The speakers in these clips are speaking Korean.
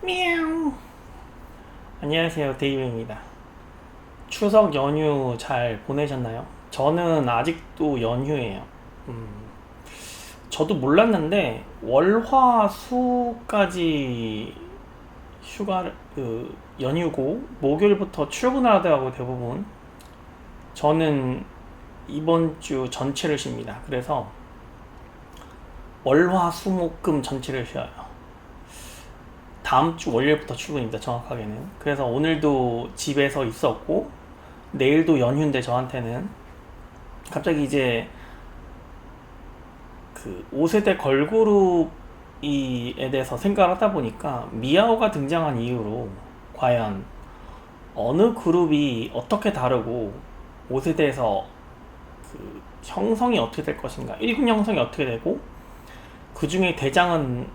미야옹. 안녕하세요, 데이브입니다. 추석 연휴 잘 보내셨나요? 저는 아직도 연휴예요. 음, 저도 몰랐는데 월화수까지 휴가를 연휴고 목요일부터 출근을 하더라고요, 대부분. 저는 이번 주 전체를 쉽니다. 그래서 월화수목금 전체를 쉬어요. 다음 주 월요일부터 출근입니다, 정확하게는. 그래서 오늘도 집에서 있었고 내일도 연휴인데 저한테는 갑자기 이제 그 5세대 걸그룹에 대해서 생각을 하다 보니까 미아오가 등장한 이후로 과연 어느 그룹이 어떻게 다르고 5세대에서 그 형성이 어떻게 될 것인가, 1군 형성이 어떻게 되고 그 중에 대장은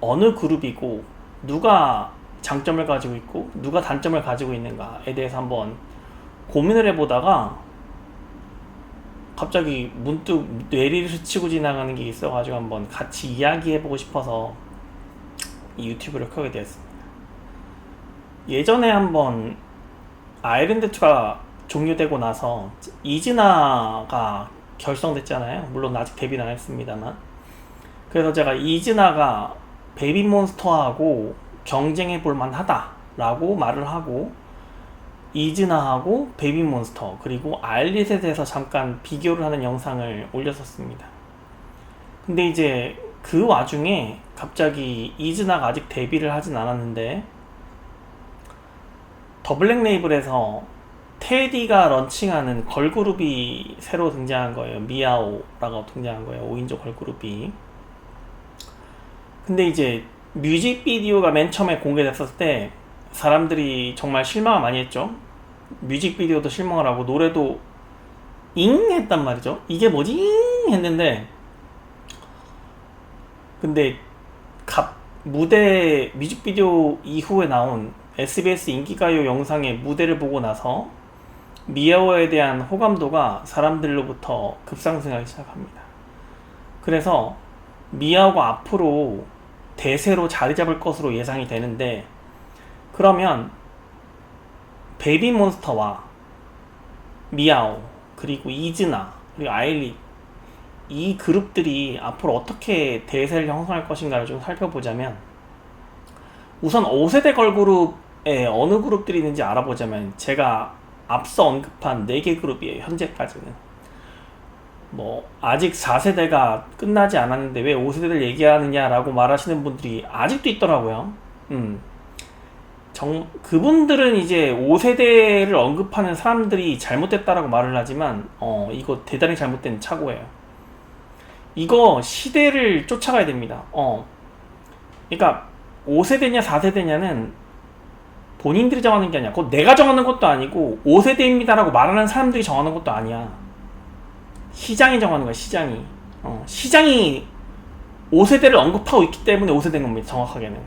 어느 그룹이고 누가 장점을 가지고 있고 누가 단점을 가지고 있는가에 대해서 한번 고민을 해보다가 갑자기 문득 뇌리를 스치고 지나가는 게 있어가지고 한번 같이 이야기해보고 싶어서 이 유튜브를 켜게 되었습니다. 예전에 한번 아일랜드2가 종료되고 나서 이즈나가 결성됐잖아요. 물론 아직 데뷔는 안 했습니다만. 그래서 제가 이즈나가 베이비몬스터하고 경쟁해 볼 만하다라고 말을 하고 이즈나하고 베이비몬스터 그리고 알릿에 대해서 잠깐 비교를 하는 영상을 올렸었습니다. 근데 이제 그 와중에 갑자기 이즈나가 아직 데뷔를 하진 않았는데 더 블랙 레이블에서 테디가 런칭하는 걸그룹이 새로 등장한 거예요. 미아오라고 등장한 거예요. 5인조 걸그룹이. 근데 이제 뮤직비디오가 맨 처음에 공개됐을 때 사람들이 정말 실망을 많이 했죠. 뮤직비디오도 실망을 하고 노래도 잉 했단 말이죠. 이게 뭐지 잉 했는데 근데 무대 뮤직비디오 이후에 나온 SBS 인기가요 영상의 무대를 보고 나서 미아오에 대한 호감도가 사람들로부터 급상승하기 시작합니다. 그래서 미아오가 앞으로 대세로 자리 잡을 것으로 예상이 되는데 그러면 베이비몬스터와 미아오 그리고 이즈나 그리고 아일릿 이 그룹들이 앞으로 어떻게 대세를 형성할 것인가를 좀 살펴보자면 우선 5세대 걸그룹에 어느 그룹들이 있는지 알아보자면 제가 앞서 언급한 4개 그룹이에요. 현재까지는 뭐 아직 4세대가 끝나지 않았는데 왜 5세대를 얘기하느냐라고 말하시는 분들이 아직도 있더라고요. 그분들은 이제 5세대를 언급하는 사람들이 잘못됐다라고 말을 하지만 이거 대단히 잘못된 착오예요. 이거 시대를 쫓아가야 됩니다. 그러니까 5세대냐 4세대냐는 본인들이 정하는 게 아니야. 그거 내가 정하는 것도 아니고 5세대입니다라고 말하는 사람들이 정하는 것도 아니야. 시장이 정하는 거야. 시장이 5세대를 언급하고 있기 때문에 5세대인 겁니다. 정확하게는.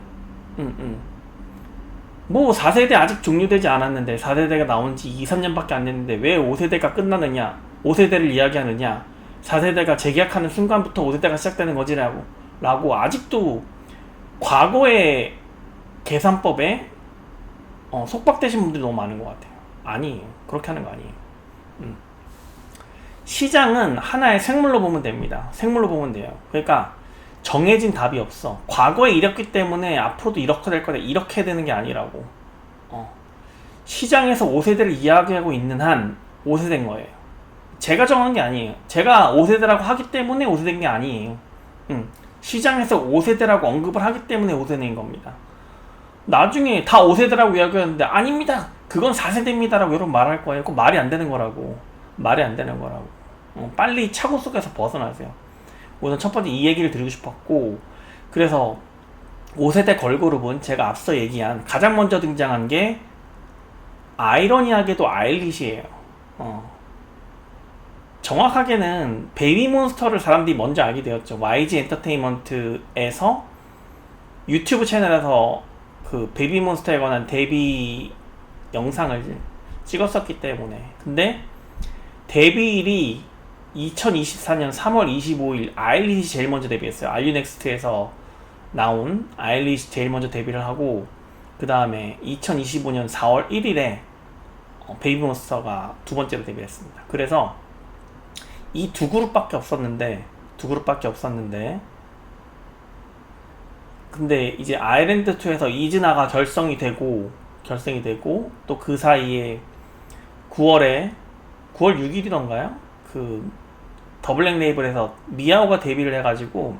뭐 4세대 아직 종료되지 않았는데 4세대가 나온 지 2, 3년밖에 안 됐는데 왜 5세대가 끝나느냐 5세대를 이야기하느냐 4세대가 재계약하는 순간부터 5세대가 시작되는 거지라고 아직도 과거의 계산법에 속박되신 분들이 너무 많은 것 같아요. 아니에요. 그렇게 하는 거 아니에요. 시장은 하나의 생물로 보면 됩니다. 생물로 보면 돼요. 그러니까 정해진 답이 없어. 과거에 이랬기 때문에 앞으로도 이렇게 될 거다. 이렇게 되는 게 아니라고. 시장에서 5세대를 이야기하고 있는 한 5세대인 거예요. 제가 정한 게 아니에요. 제가 5세대라고 하기 때문에 5세대인 게 아니에요. 시장에서 5세대라고 언급을 하기 때문에 5세대인 겁니다. 나중에 다 5세대라고 이야기하는데 아닙니다. 그건 4세대입니다라고 여러분 말할 거예요. 그거 말이 안 되는 거라고. 말이 안 되는 거라고. 빨리 차고 속에서 벗어나세요. 우선 첫 번째 이 얘기를 드리고 싶었고 그래서 5세대 걸그룹은 제가 앞서 얘기한 가장 먼저 등장한 게 아이러니하게도 아일릿이에요. 정확하게는 베이비몬스터를 사람들이 먼저 알게 되었죠. YG 엔터테인먼트에서 유튜브 채널에서 그 베이비몬스터에 관한 데뷔 영상을 찍었었기 때문에. 근데 데뷔일이 2024년 3월 25일 아일릿이 제일 먼저 데뷔했어요. 알류넥스트에서 나온 아일릿이 제일 먼저 데뷔를 하고 그 다음에 2025년 4월 1일에 베이비몬스터가 두 번째로 데뷔했습니다. 그래서 이 두 그룹밖에 없었는데 근데 이제 아일랜드2에서 이즈나가 결성이 되고 또 그 사이에 9월 6일이던가요? 그 더블랙 레이블에서 미아오가 데뷔를 해가지고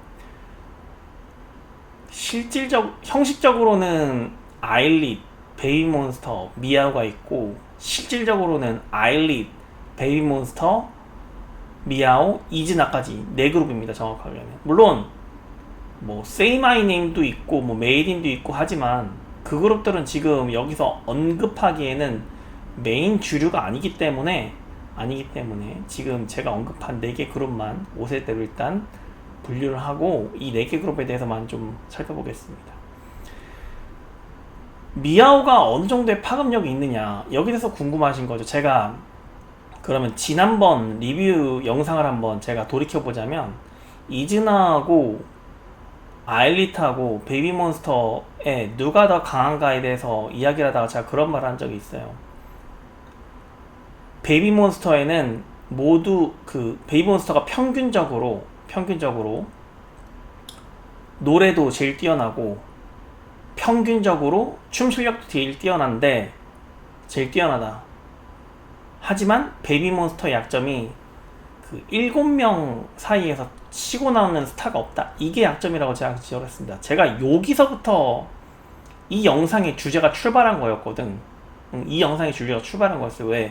형식적으로는 아일릿, 베이비몬스터, 미아오가 있고 실질적으로는 아일릿, 베이비몬스터, 미아오, 이즈나까지 4그룹입니다. 정확하게는. 물론 뭐 Say My Name도 있고 뭐 메이딘도 있고 하지만 그 그룹들은 지금 여기서 언급하기에는 메인 주류가 아니기 때문에 지금 제가 언급한 4개 그룹만 5세대로 일단 분류를 하고 이 4개 그룹에 대해서만 좀 살펴보겠습니다. 미아오가 어느 정도의 파급력이 있느냐, 여기 대해서 궁금하신 거죠. 제가 그러면 지난번 리뷰 영상을 한번 제가 돌이켜보자면 이즈나하고 아일리트하고 베이비몬스터에 누가 더 강한가에 대해서 이야기를 하다가 제가 그런 말을 한 적이 있어요. 베이비몬스터에는 모두 베이비몬스터가 평균적으로 노래도 제일 뛰어나고 평균적으로 춤 실력도 제일 뛰어나다. 하지만 베이비몬스터의 약점이 7명 사이에서 치고 나오는 스타가 없다. 이게 약점이라고 제가 지적했습니다. 제가 여기서부터 이 영상의 주제가 출발한 거였거든. 이 영상의 주제가 출발한 거였어요.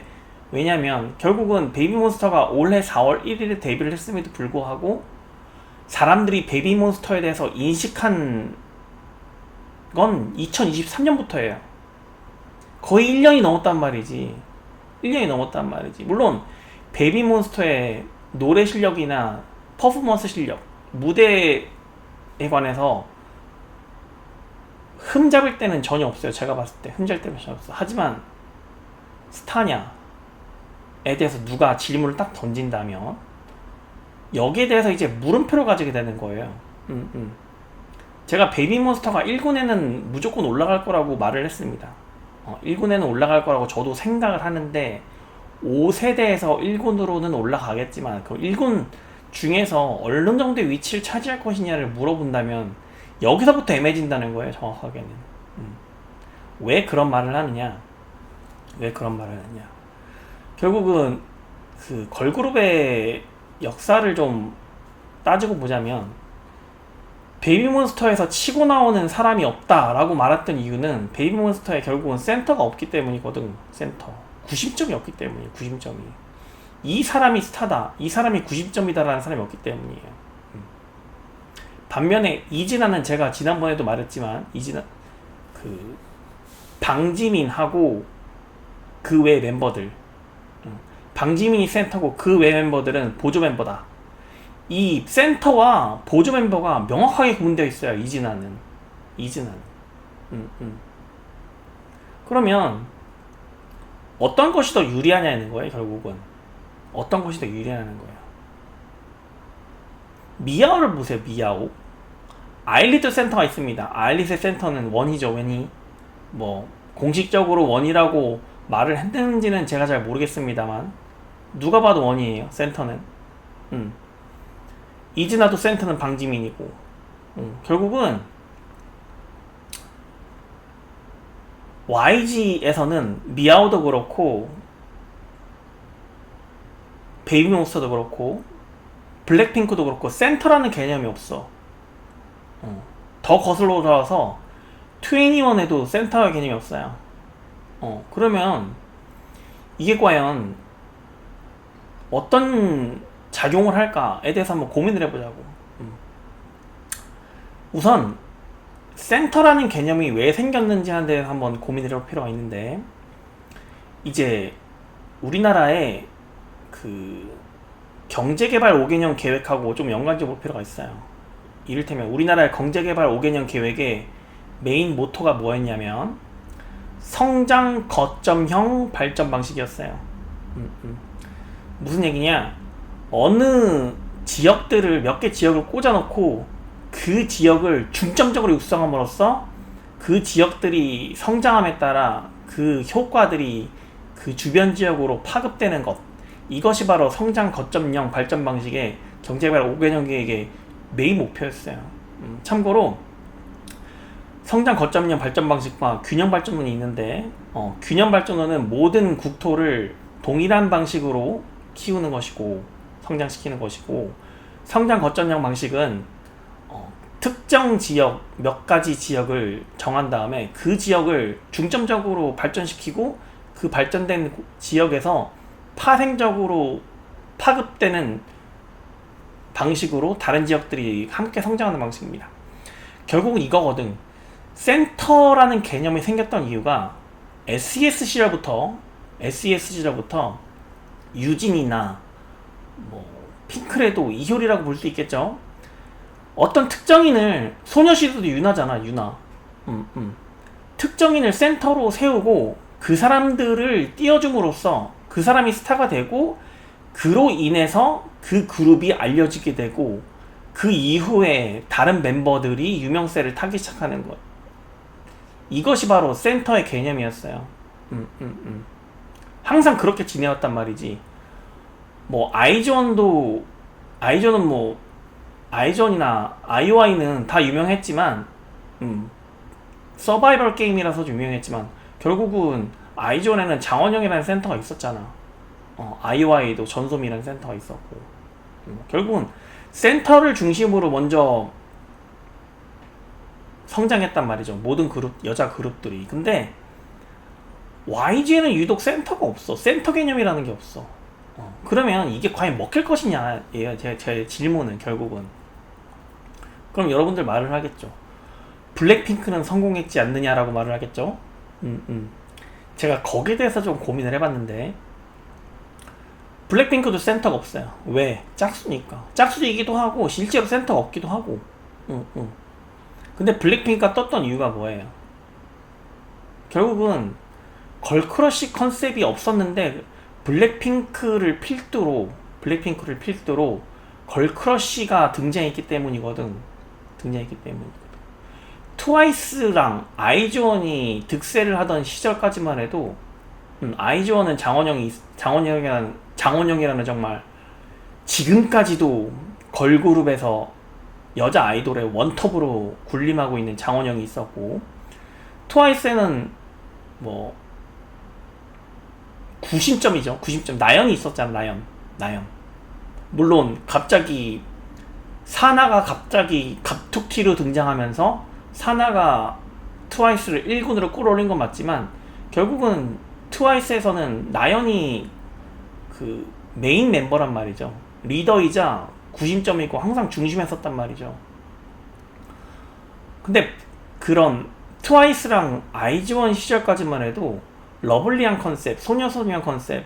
왜냐면 결국은 베이비몬스터가 올해 4월 1일에 데뷔를 했음에도 불구하고 사람들이 베이비몬스터에 대해서 인식한 건 2023년부터예요. 거의 1년이 넘었단 말이지. 물론 베이비몬스터의 노래 실력이나 퍼포먼스 실력, 무대에 관해서 흠잡을 때는 전혀 없어요. 제가 봤을 때 흠잡을 때는 전혀 없어. 하지만 스타냐에 대해서 누가 질문을 딱 던진다면 여기에 대해서 이제 물음표를 가지게 되는 거예요. 제가 베이비몬스터가 1군에는 무조건 올라갈 거라고 말을 했습니다. 1군에는 올라갈 거라고 저도 생각을 하는데 5세대에서 1군으로는 올라가겠지만 그 1군 중에서 어느 정도의 위치를 차지할 것이냐를 물어본다면 여기서부터 애매해진다는 거예요. 정확하게는. 왜 그런 말을 하느냐, 결국은 걸그룹의 역사를 좀 따지고 보자면 베이비몬스터에서 치고 나오는 사람이 없다라고 말했던 이유는 베이비몬스터에 결국은 센터가 없기 때문이거든. 90점이 없기 때문이에요. 90점이. 이 사람이 스타다, 이 사람이 90점이다라는 사람이 없기 때문이에요. 반면에 이즈나는 제가 지난번에도 말했지만 방지민하고 그 외 멤버들, 방지민이 센터고 그 외 멤버들은 보조 멤버다. 이 센터와 보조 멤버가 명확하게 구분되어 있어요. 이즈나는. 그러면 어떤 것이 더 유리하냐는 거예요. 결국은 어떤 것이 더 유리하냐는 거예요. 미아오를 보세요. 미아오. 아일리트 센터가 있습니다. 아일리트 센터는 원이죠. 뭐 공식적으로 원이라고 말을 했는지는 제가 잘 모르겠습니다만 누가 봐도 원이에요. 센터는. 이즈나도 센터는 방지민이고. 결국은 YG에서는 미아오도 그렇고 베이비몬스터도 그렇고 블랙핑크도 그렇고 센터라는 개념이 없어. 더 거슬러 올라와서 2NE1에도 센터의 개념이 없어요. 그러면 이게 과연 어떤 작용을 할까에 대해서 한번 고민을 해보자고. 우선 센터라는 개념이 왜 생겼는지 하는 데 한번 고민을 해볼 필요가 있는데, 이제 우리나라의 경제개발 5개년 계획하고 좀 연관지어 볼 필요가 있어요. 이를테면 우리나라의 경제개발 5개년 계획의 메인 모토가 뭐였냐면 성장 거점형 발전 방식이었어요. 무슨 얘기냐, 어느 지역들을 몇 개 지역을 꽂아놓고 그 지역을 중점적으로 육성함으로써 그 지역들이 성장함에 따라 그 효과들이 그 주변 지역으로 파급되는 것, 이것이 바로 성장 거점형 발전 방식의 경제개발 5개년 계획의 메인 목표였어요. 참고로 성장 거점형 발전 방식과 균형 발전론이 있는데, 균형 발전론은 모든 국토를 동일한 방식으로 키우는 것이고 성장시키는 것이고, 성장 거점형 방식은 특정 지역, 몇 가지 지역을 정한 다음에 그 지역을 중점적으로 발전시키고 그 발전된 지역에서 파생적으로 파급되는 방식으로 다른 지역들이 함께 성장하는 방식입니다. 결국은 이거거든. 센터라는 개념이 생겼던 이유가 SES 시절부터 유진이나 뭐 핑크레도, 이효리라고 볼 수 있겠죠. 어떤 특정인을, 소녀시대도 유나잖아, 유나. 특정인을 센터로 세우고 그 사람들을 띄워줌으로써 그 사람이 스타가 되고, 그로 인해서 그 그룹이 알려지게 되고, 그 이후에 다른 멤버들이 유명세를 타기 시작하는 것. 이것이 바로 센터의 개념이었어요. 항상 그렇게 지내왔단 말이지. 뭐 아이존이나 IOI는 다 유명했지만, 서바이벌 게임이라서 좀 유명했지만, 결국은 아이존에는 장원영이라는 센터가 있었잖아. IOI도 전소미라는 센터가 있었고, 결국은 센터를 중심으로 먼저 성장했단 말이죠. 모든 그룹, 여자 그룹들이. 근데 YG에는 유독 센터가 없어. 센터 개념이라는 게 없어. 그러면 이게 과연 먹힐 것이냐 예요. 제 질문은 결국은. 그럼 여러분들 말을 하겠죠. 블랙핑크는 성공했지 않느냐라고 말을 하겠죠. 제가 거기에 대해서 좀 고민을 해봤는데, 블랙핑크도 센터가 없어요. 왜? 짝수니까. 짝수이기도 하고 실제로 센터가 없기도 하고. 근데 블랙핑크가 떴던 이유가 뭐예요? 결국은 걸크러쉬 컨셉이 없었는데 블랙핑크를 필두로 걸크러쉬가 등장했기 때문이거든. 트와이스랑 아이즈원이 득세를 하던 시절까지만 해도, 아이즈원은 장원영이라는 정말 지금까지도 걸그룹에서 여자 아이돌의 원톱으로 군림하고 있는 장원영이 있었고, 트와이스에는 뭐 90점이죠. 90점. 나연이 있었잖아. 나연. 물론 갑자기 사나가 갑툭튀로 등장하면서 사나가 트와이스를 1군으로 끌어올린 건 맞지만, 결국은 트와이스에서는 나연이 그 메인 멤버란 말이죠. 리더이자 90점이고 항상 중심에 섰단 말이죠. 근데 그런 트와이스랑 아이즈원 시절까지만 해도 러블리한 컨셉, 소녀소녀한 컨셉,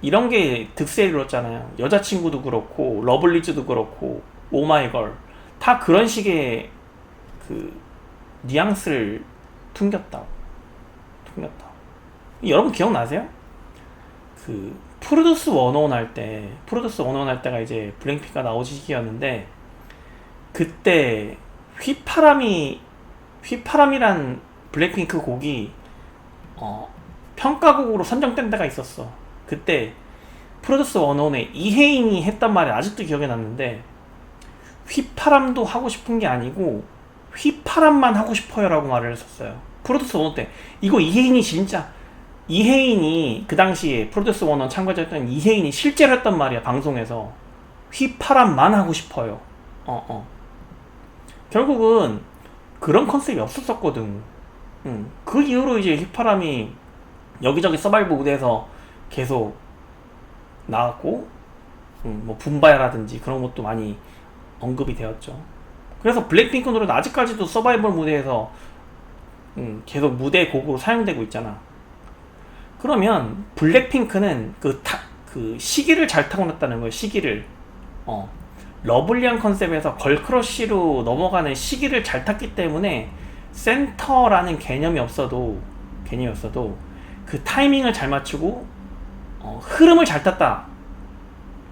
이런 게 득세를 이뤘잖아요. 여자친구도 그렇고 러블리즈도 그렇고 오마이걸 다 그런 식의 그 뉘앙스를 퉁겼다. 여러분 기억나세요? 그 프로듀스 101 할 때가 이제 블랙핑크가 나오는 시기였는데, 그때 휘파람이란 블랙핑크 곡이 평가곡으로 선정된 데가 있었어. 그때 프로듀스 101에 이혜인이 했단 말이 아직도 기억에 남는데, 휘파람도 하고 싶은 게 아니고 휘파람만 하고 싶어요 라고 말을 했었어요. 프로듀스 101 때. 이거 이혜인이 그 당시에 프로듀스 101 참가자였던 이혜인이 실제로 했단 말이야. 방송에서 휘파람만 하고 싶어요. 결국은 그런 컨셉이 없었거든. 그 이후로 이제 휘파람이 여기저기 서바이벌 무대에서 계속 나왔고, 뭐 붐바야라든지 그런 것도 많이 언급이 되었죠. 그래서 블랙핑크 노래는 아직까지도 서바이벌 무대에서 계속 무대 곡으로 사용되고 있잖아. 그러면 블랙핑크는 그 시기를 잘 타고났다는 거예요. 시기를. 러블리한 컨셉에서 걸크러쉬로 넘어가는 시기를 잘 탔기 때문에 센터라는 개념이 없어도 그 타이밍을 잘 맞추고 흐름을 잘 탔다.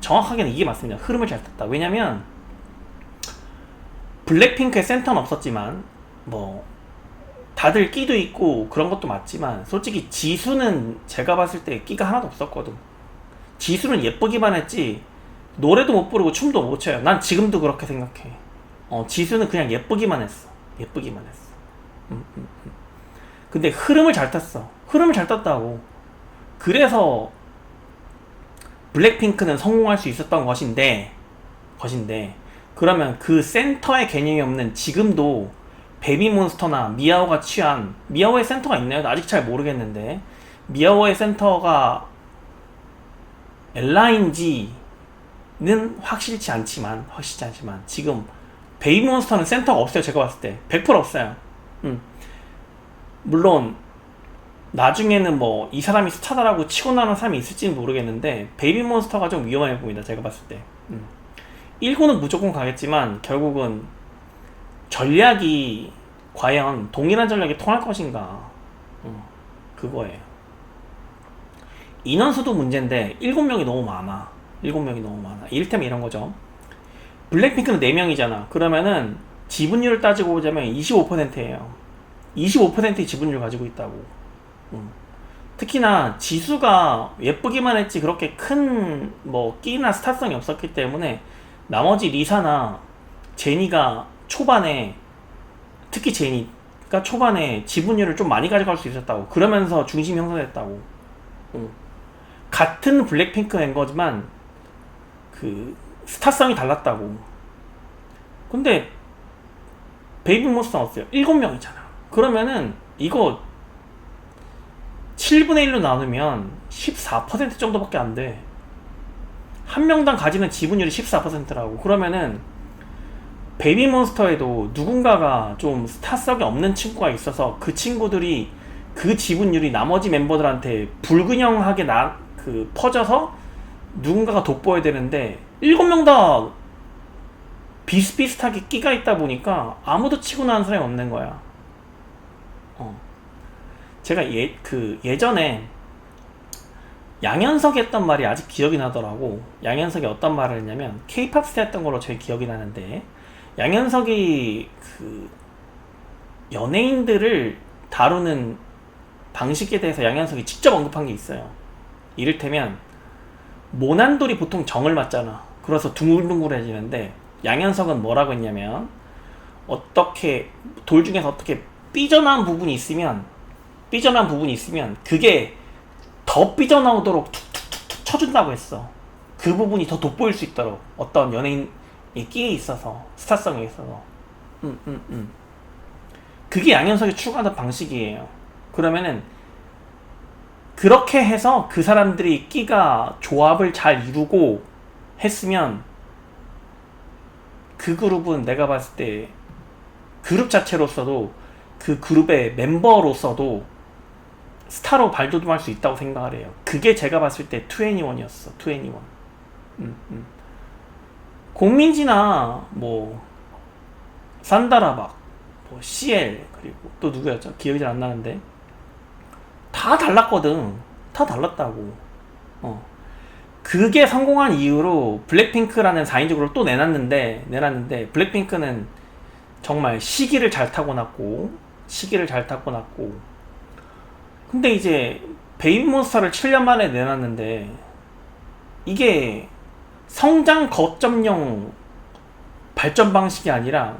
정확하게는 이게 맞습니다. 흐름을 잘 탔다. 왜냐면 블랙핑크의 센터는 없었지만 뭐 다들 끼도 있고 그런 것도 맞지만 솔직히 지수는 제가 봤을 때 끼가 하나도 없었거든. 지수는 예쁘기만 했지 노래도 못 부르고 춤도 못 춰요. 난 지금도 그렇게 생각해. 지수는 그냥 예쁘기만 했어. 예쁘기만 했어. 근데 흐름을 잘 탔어. 흐름을 잘 탔다고. 그래서 블랙핑크는 성공할 수 있었던 것인데 그러면 그 센터의 개념이 없는 지금도 베이비몬스터나 미아오가 취한, 미아오의 센터가 있나요? 아직 잘 모르겠는데 미아오의 센터가 엘라인지는 확실치 않지만 지금 베이비몬스터는 센터가 없어요. 제가 봤을 때 100% 없어요. 물론 나중에는 뭐 이 사람이 스타다라고 치고 나오는 사람이 있을지는 모르겠는데 베이비몬스터가 좀 위험해 보인다. 제가 봤을 때 1구는 무조건 가겠지만 결국은 전략이 과연 동일한 전략이 통할 것인가, 그거예요. 인원수도 문제인데 7명이 너무 많아. 이를테면 이런 거죠. 블랙핑크는 4명이잖아. 그러면은 지분율을 따지고 보자면 25%예요 25%의 지분율을 가지고 있다고. 특히나 지수가 예쁘기만 했지 그렇게 큰 뭐 끼나 스타성이 없었기 때문에 나머지 리사나 제니가 초반에, 특히 제니가 초반에 지분율을 좀 많이 가져갈 수 있었다고. 그러면서 중심이 형성됐다고. 같은 블랙핑크 멤버지만 그 스타성이 달랐다고. 근데 베이비몬스터는 어때요? 7명이잖아. 그러면은 이거 7분의 1로 나누면 14% 정도밖에 안 돼. 한 명당 가지는 지분율이 14%라고. 그러면은 베이비몬스터에도 누군가가 좀 스타성이 없는 친구가 있어서 그 친구들이 그 지분율이 나머지 멤버들한테 불균형하게 퍼져서 누군가가 돋보여야 되는데 7명 다 비슷비슷하게 끼가 있다 보니까 아무도 치고 나온 사람이 없는 거야. 제가 예전에 양현석이 했던 말이 아직 기억이 나더라고. 양현석이 어떤 말을 했냐면 K-POP 스타 했던 걸로 제일 기억이 나는데, 양현석이 그 연예인들을 다루는 방식에 대해서 양현석이 직접 언급한 게 있어요. 이를테면 모난돌이 보통 정을 맞잖아. 그래서 둥글둥글해지는데 양현석은 뭐라고 했냐면, 어떻게 돌 중에서 어떻게 삐져나온 부분이 있으면 그게 더 삐져나오도록 툭툭툭툭 쳐준다고 했어. 그 부분이 더 돋보일 수 있도록, 어떤 연예인의 끼에 있어서, 스타성에 있어서. 그게 양현석이 추구하는 방식이에요. 그러면은 그렇게 해서 그 사람들이 끼가 조합을 잘 이루고 했으면 그 그룹은 내가 봤을 때 그룹 자체로서도, 그 그룹의 멤버로서도 스타로 발돋움할 수 있다고 생각을 해요. 그게 제가 봤을 때 2NE1이었어. 2NE1. 공민지나 뭐 산다라박, 뭐 CL, 그리고 또 누구였죠? 기억이 잘 안 나는데 다 달랐거든. 다 달랐다고. 그게 성공한 이유로 블랙핑크라는 4인조를 또 내놨는데 블랙핑크는 정말 시기를 잘 타고났고 근데 이제 베이비몬스터를 7년 만에 내놨는데 이게 성장 거점용 발전 방식이 아니라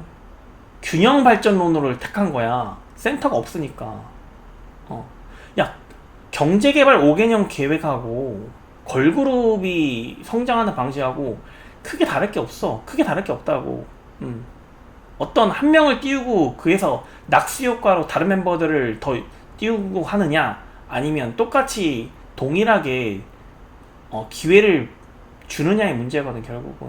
균형 발전론으로 택한 거야. 센터가 없으니까. 야, 경제개발 5개년 계획하고 걸그룹이 성장하는 방식하고 크게 다를 게 없어. 크게 다를 게 없다고. 어떤 한 명을 띄우고 그에서 낙수 효과로 다른 멤버들을 더 띄우고 하느냐, 아니면 똑같이 동일하게 기회를 주느냐의 문제거든, 결국은.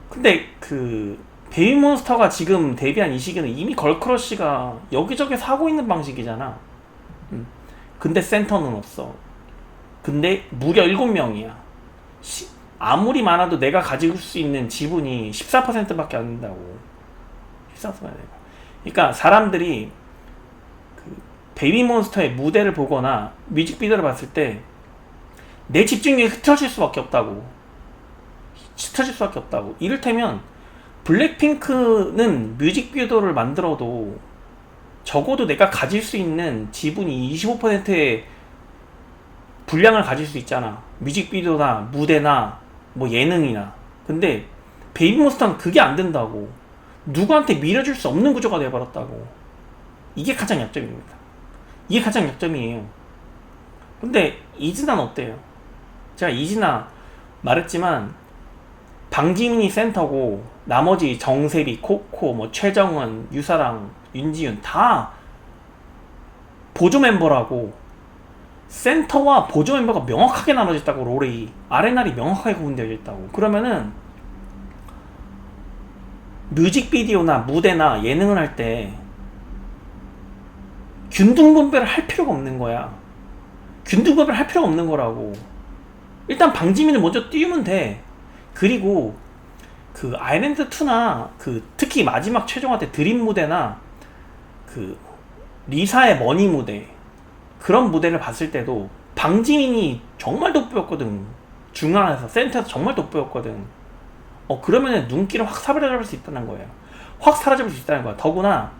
근데 그 베이비몬스터가 지금 데뷔한 이 시기는 이미 걸크러쉬가 여기저기 사고 있는 방식이잖아. 근데 센터는 없어. 근데 무려 7명이야. 아무리 많아도 내가 가지고 수 있는 지분이 14%밖에 안 된다고. 14%. 그러니까 사람들이 그 베이비몬스터의 무대를 보거나 뮤직비디오를 봤을 때 내 집중력이 흐트러질 수밖에 없다고. 이를테면 블랙핑크는 뮤직비디오를 만들어도 적어도 내가 가질 수 있는 지분이 25%의 분량을 가질 수 있잖아. 뮤직비디오나 무대나 뭐 예능이나. 근데 베이비몬스터는 그게 안 된다고. 누구한테 밀어줄 수 없는 구조가 돼버렸다고. 이게 가장 약점입니다. 이게 가장 약점이에요. 근데 이진아는 어때요? 제가 이진아 말했지만 방지민이 센터고 나머지 정세리, 코코, 뭐 최정은, 유사랑, 윤지윤 다 보조 멤버라고. 센터와 보조 멤버가 명확하게 나눠져 있다고. 롤이 아레날이 명확하게 구분되어 있다고. 그러면은 뮤직비디오나 무대나 예능을 할 때 균등분배를 할 필요가 없는 거야. 균등분배를 할 필요가 없는 거라고. 일단 방지민을 먼저 띄우면 돼. 그리고 그 아일랜드2나 그 특히 마지막 최종화 때 드림 무대나 그 리사의 머니 무대, 그런 무대를 봤을 때도 방지민이 정말 돋보였거든. 중앙에서 센터에서 정말 돋보였거든. 그러면은 눈길을 확 사라잡을 수 있다는 거예요. 확 사라잡을 수 있다는 거야. 더구나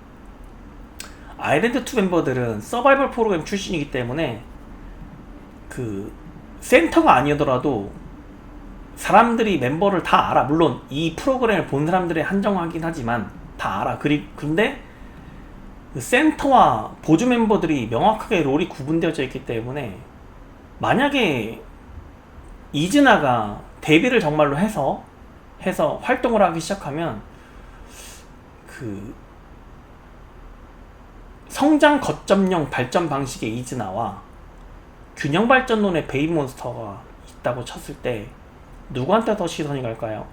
아일랜드2 멤버들은 서바이벌 프로그램 출신이기 때문에 그 센터가 아니더라도 사람들이 멤버를 다 알아. 물론 이 프로그램을 본 사람들에 한정하긴 하지만 다 알아. 근데 그 센터와 보조 멤버들이 명확하게 롤이 구분되어져 있기 때문에 만약에 이즈나가 데뷔를 정말로 해서 활동을 하기 시작하면 그 성장 거점형 발전 방식의 이즈나와 균형 발전론의 베이비몬스터가 있다고 쳤을 때 누구한테 더 시선이 갈까요?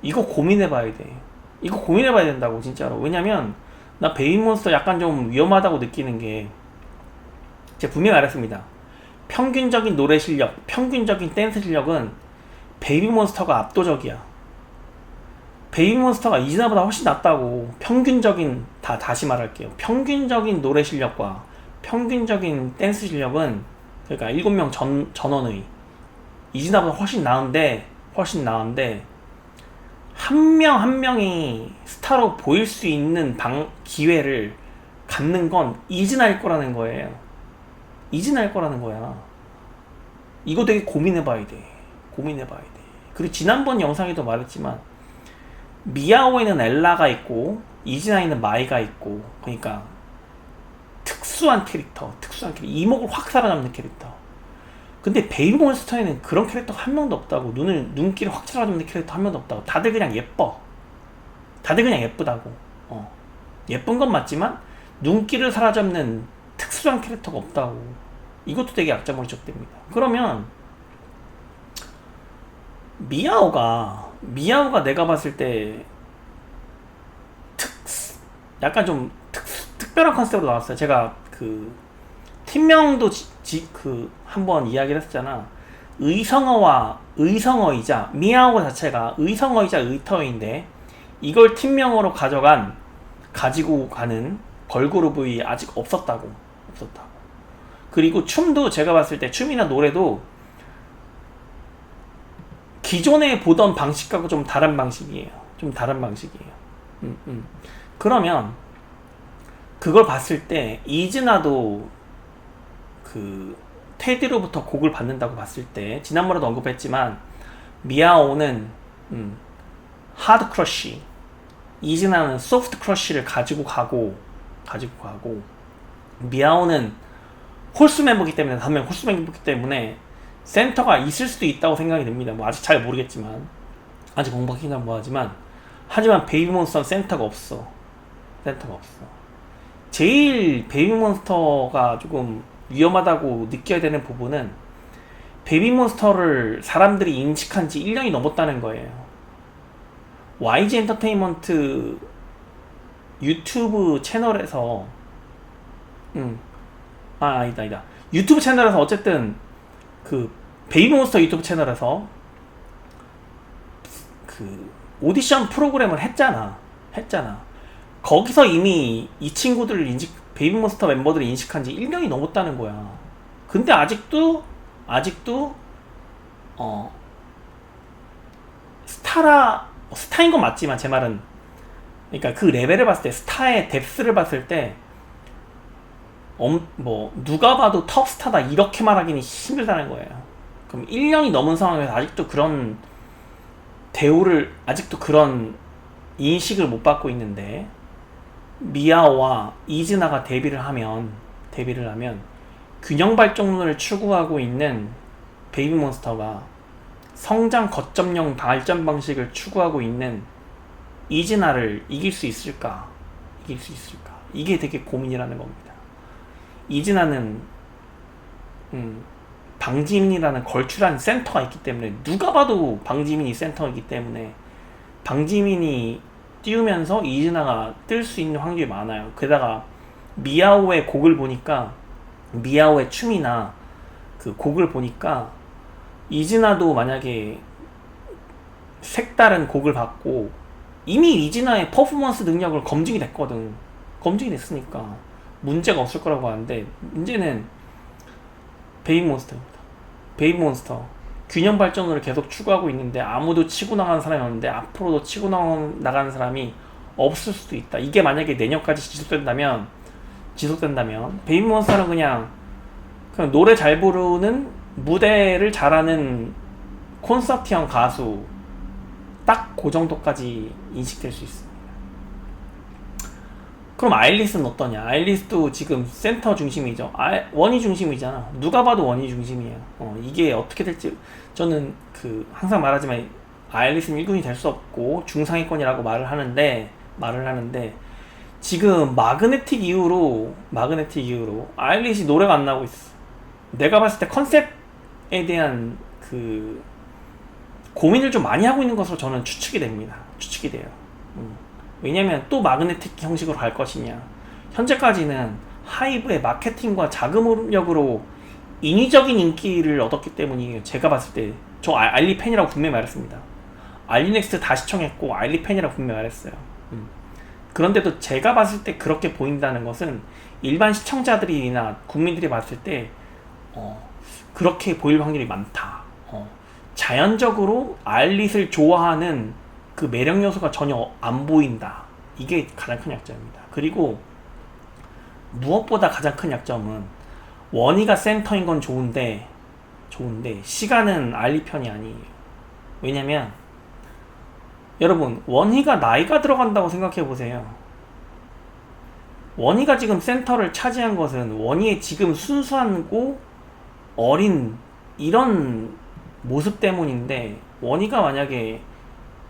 이거 고민해봐야 돼. 이거 고민해봐야 된다고 진짜로. 왜냐면 나 베이비몬스터 약간 좀 위험하다고 느끼는 게, 제가 분명히 말했습니다. 평균적인 노래 실력, 평균적인 댄스 실력은 베이비몬스터가 압도적이야. 베이비몬스터가 이즈나보다 훨씬 낫다고. 평균적인, 다시 말할게요. 평균적인 노래 실력과 평균적인 댄스 실력은, 그러니까 7명 전원의 이즈나보다 훨씬 나은데 한 명 한 명이 스타로 보일 수 있는 기회를 갖는 건 이즈나일 거라는 거예요. 이즈나일 거라는 거야. 이거 되게 고민해봐야 돼. 그리고 지난번 영상에도 말했지만 미아오에는 엘라가 있고 이즈나에는 마이가 있고, 그러니까 특수한 캐릭터, 이목을 확 사로잡는 캐릭터. 근데 베이비몬스터에는 그런 캐릭터가 한 명도 없다고. 눈길을 확 사로잡는 캐릭터 한 명도 없다고. 다들 그냥 예뻐. 다들 그냥 예쁘다고. 예쁜 건 맞지만 눈길을 사로잡는 특수한 캐릭터가 없다고. 이것도 되게 약점으로 지적됩니다. 그러면 미아오가 내가 봤을 때 약간 좀 특별한 컨셉으로 나왔어요. 제가 그 팀명도 한번 이야기를 했었잖아. 의성어이자 미아오 자체가 의성어이자 의터어인데 이걸 팀명으로 가지고 가는 걸그룹이 아직 없었다고. 그리고 춤도 제가 봤을 때 춤이나 노래도 기존에 보던 방식하고 좀 다른 방식이에요. 그러면 그걸 봤을 때 이즈나도 그 테디로부터 곡을 받는다고 봤을 때, 지난번에도 언급했지만 미아오는 하드 크러쉬, 이즈나는 소프트 크러쉬를 가지고 가고 미아오는 홀수 멤버이기 때문에, 단명 홀수 멤버이기 때문에 센터가 있을 수도 있다고 생각이 듭니다. 뭐 아직 잘 모르겠지만, 아직 공부하기는 뭐하지만, 하지만 베이비몬스터는 센터가 없어. 제일 베이비몬스터가 조금 위험하다고 느껴야 되는 부분은 베이비몬스터를 사람들이 인식한 지 1년이 넘었다는 거예요. YG 엔터테인먼트 유튜브 채널에서 아니다. 유튜브 채널에서 어쨌든 그 베이비몬스터 유튜브 채널에서 그 오디션 프로그램을 했잖아. 거기서 이미 이 친구들을 베이비몬스터 멤버들을 인식한 지 1년이 넘었다는 거야. 근데 아직도 스타라 스타인 건 맞지만 제 말은 그러니까 그 레벨을 봤을 때 스타의 뎁스를 봤을 때 뭐 누가 봐도 톱스타다 이렇게 말하기는 힘들다는 거예요. 그럼 1년이 넘은 상황에서 아직도 그런 대우를 아직도 그런 인식을 못 받고 있는데 미아오와 이즈나가 데뷔를 하면 균형 발전론을 추구하고 있는 베이비몬스터가 성장 거점형 발전 방식을 추구하고 있는 이즈나를 이길 수 있을까? 이게 되게 고민이라는 겁니다. 이즈나는 방지민이라는 걸출한 센터가 있기 때문에 누가 봐도 방지민이 센터이기 때문에 방지민이 띄우면서 이즈나가 뜰 수 있는 확률이 많아요. 게다가 미아오의 곡을 보니까 미아오의 춤이나 그 곡을 보니까 이즈나도 만약에 색다른 곡을 받고 이미 이즈나의 퍼포먼스 능력을 검증이 됐거든. 검증이 됐으니까 문제가 없을 거라고 하는데 문제는 베이비몬스터입니다. 베이비몬스터 균형 발전을 계속 추구하고 있는데 아무도 치고 나가는 사람이 없는데 앞으로도 치고 나가는 사람이 없을 수도 있다. 이게 만약에 내년까지 지속된다면 베이비몬스터는 그냥 노래 잘 부르는 무대를 잘하는 콘서트형 가수 딱 그 정도까지 인식될 수 있습니다. 그럼 아일리스는 어떠냐? 아일리스도 지금 센터 중심이죠. 원이 중심이잖아. 누가 봐도 원이 중심이에요. 이게 어떻게 될지 저는 항상 말하지만 아일리스는 1군이 될 수 없고 중상위권이라고 말을 하는데 지금 마그네틱 이후로 아일리시 노래가 안 나오고 있어. 내가 봤을 때 컨셉에 대한 고민을 좀 많이 하고 있는 것으로 저는 추측이 돼요. 왜냐면 또 마그네틱 형식으로 갈 것이냐. 현재까지는 하이브의 마케팅과 자금력으로 인위적인 인기를 얻었기 때문이에요. 제가 봤을 때 저 알리 팬이라고 분명히 말했습니다. 알리넥스트 다 시청했고 알리 팬이라고 분명히 말했어요. 그런데도 제가 봤을 때 그렇게 보인다는 것은 일반 시청자들이나 국민들이 봤을 때 그렇게 보일 확률이 많다. 자연적으로 알릿을 좋아하는 그 매력 요소가 전혀 안 보인다. 이게 가장 큰 약점입니다. 그리고 무엇보다 가장 큰 약점은 원희가 센터인 건 좋은데 시간은 알리 편이 아니에요. 왜냐면 여러분 원희가 나이가 들어간다고 생각해 보세요. 원희가 지금 센터를 차지한 것은 원희의 지금 순수하고 어린 이런 모습 때문인데 원희가 만약에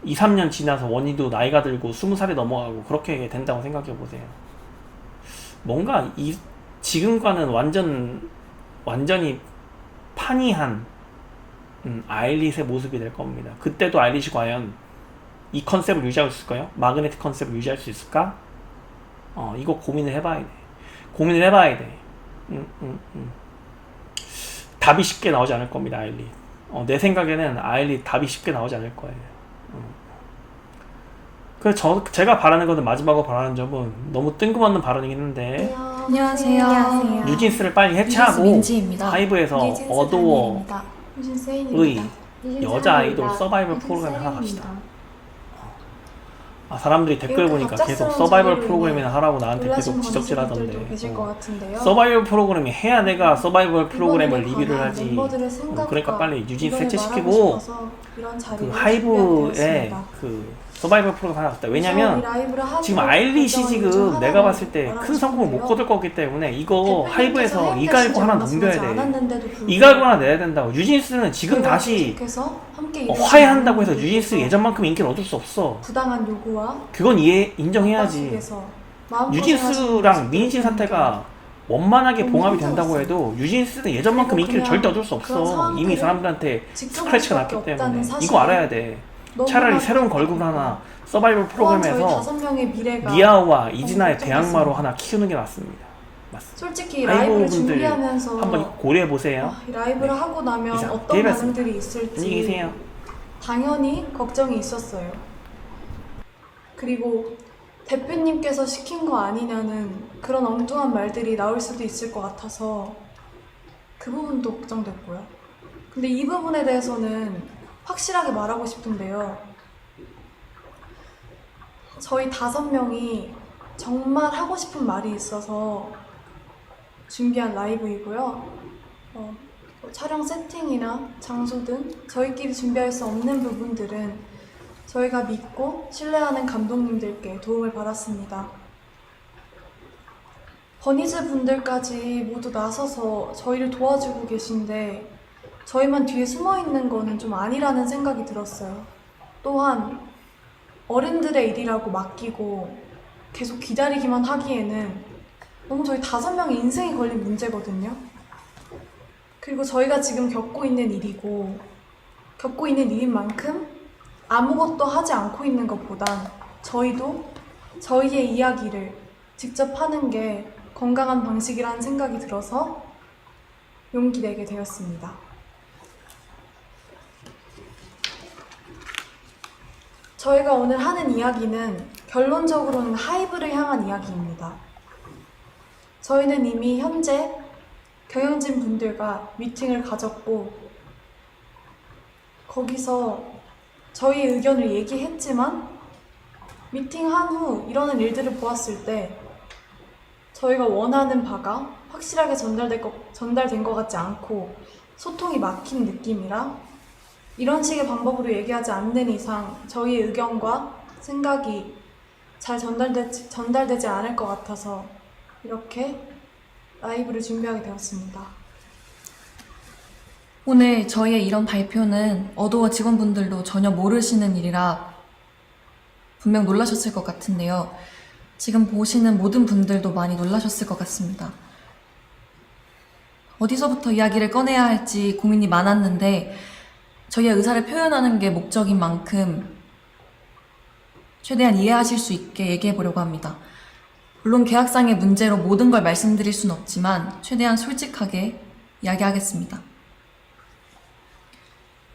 2, 3년 지나서 원희도 나이가 들고 20살이 넘어가고 그렇게 된다고 생각해 보세요. 뭔가 지금과는 완전히 판이한 아일릿의 모습이 될 겁니다. 그때도 아일릿이 과연 이 컨셉을 유지할 수 있을까요? 마그네틱 컨셉을 유지할 수 있을까? 이거 고민을 해봐야 돼. 답이 쉽게 나오지 않을 겁니다, 아일릿. 내 생각에는 아일릿 답이 쉽게 나오지 않을 거예요. 그래서 제가 바라는 것은 마지막으로 바라는 점은 너무 뜬금없는 발언이긴 한데 안녕하세요. 뉴진스를 빨리 해체하고 민지입니다. 하이브에서 어도어의 여자 아이돌 서바이벌 프로그램을 하나 갑시다. 사람들이 댓글 보니까 계속 서바이벌 프로그램이나 하라고 나한테 계속 지적질하던데 서바이벌 프로그램이 해야 내가 서바이벌 프로그램을 리뷰를 하지. 그러니까 빨리 뉴진스 해체시키고 그 하이브의 서바이벌 프로그램 하나 갔다. 왜냐면 지금 아일릿이 지금 내가 봤을 때 큰 성공을 못 거둘 거기 때문에 이거 하이브에서 이갈고 하나 넘겨야 돼. 이갈고 하나 내야 된다고. 뉴진스는 지금 다시 화해한다고 해서 뉴진스 예전만큼 인기를 얻을 수 없어. 부당한 요구와 그건 인정해야지. 뉴진스랑 민진 사태가 원만하게 봉합이 된다고 해도 뉴진스는 예전만큼 인기를 절대 얻을 수 없어. 이미 사람들한테 스크래치가 났기 때문에. 이거 알아야 돼. 차라리 새로운 걸그룹 하나 서바이벌 프로그램에서 미아오와 이즈나의 대항마로 하나 키우는 게 낫습니다. 솔직히 라이브를 준비하면서 한번 고려해 보세요. 라이브를 하고 나면 어떤 반응들이 있을지 당연히 걱정이 있었어요. 그리고 대표님께서 시킨 거 아니냐는 그런 엉뚱한 말들이 나올 수도 있을 것 같아서 그 부분도 걱정됐고요. 근데 이 부분에 대해서는 확실하게 말하고 싶은데요. 저희 5명이 정말 하고 싶은 말이 있어서 준비한 라이브이고요. 촬영 세팅이나 장소 등 저희끼리 준비할 수 없는 부분들은 저희가 믿고 신뢰하는 감독님들께 도움을 받았습니다. 버니즈 분들까지 모두 나서서 저희를 도와주고 계신데 저희만 뒤에 숨어 있는 거는 좀 아니라는 생각이 들었어요. 또한 어른들의 일이라고 맡기고 계속 기다리기만 하기에는 너무 저희 5명의 인생이 걸린 문제거든요. 그리고 저희가 지금 겪고 있는 일이고 겪고 있는 일인 만큼 아무것도 하지 않고 있는 것보단 저희도 저희의 이야기를 직접 하는 게 건강한 방식이라는 생각이 들어서 용기 내게 되었습니다. 저희가 오늘 하는 이야기는 결론적으로는 하이브를 향한 이야기입니다. 저희는 이미 현재 경영진 분들과 미팅을 가졌고 거기서 저희의 의견을 얘기했지만 미팅한 후 이러는 일들을 보았을 때 저희가 원하는 바가 확실하게 전달된 것 같지 않고 소통이 막힌 느낌이라 이런 식의 방법으로 얘기하지 않는 이상 저희의 의견과 생각이 잘 전달되지 않을 것 같아서 이렇게 라이브를 준비하게 되었습니다. 오늘 저희의 이런 발표는 어도어 직원분들도 전혀 모르시는 일이라 분명 놀라셨을 것 같은데요. 지금 보시는 모든 분들도 많이 놀라셨을 것 같습니다. 어디서부터 이야기를 꺼내야 할지 고민이 많았는데 저희의 의사를 표현하는 게 목적인 만큼 최대한 이해하실 수 있게 얘기해 보려고 합니다. 물론 계약상의 문제로 모든 걸 말씀드릴 수는 없지만 최대한 솔직하게 이야기하겠습니다.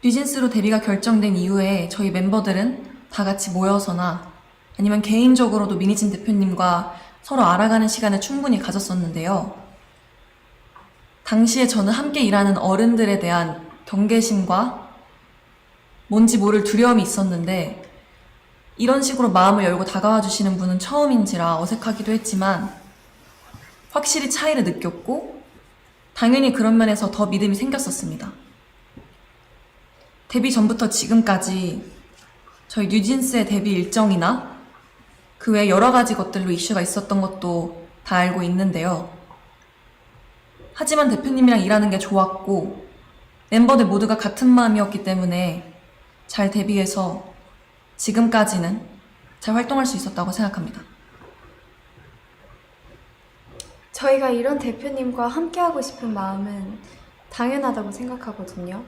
뉴진스로 데뷔가 결정된 이후에 저희 멤버들은 다 같이 모여서나 아니면 개인적으로도 미니진 대표님과 서로 알아가는 시간을 충분히 가졌었는데요. 당시에 저는 함께 일하는 어른들에 대한 경계심과 뭔지 모를 두려움이 있었는데 이런 식으로 마음을 열고 다가와 주시는 분은 처음인지라 어색하기도 했지만 확실히 차이를 느꼈고 당연히 그런 면에서 더 믿음이 생겼었습니다. 데뷔 전부터 지금까지 저희 뉴진스의 데뷔 일정이나 그 외 여러 가지 것들로 이슈가 있었던 것도 다 알고 있는데요. 하지만 대표님이랑 일하는 게 좋았고 멤버들 모두가 같은 마음이었기 때문에 잘 데뷔해서 지금까지는 잘 활동할 수 있었다고 생각합니다. 저희가 이런 대표님과 함께하고 싶은 마음은 당연하다고 생각하거든요.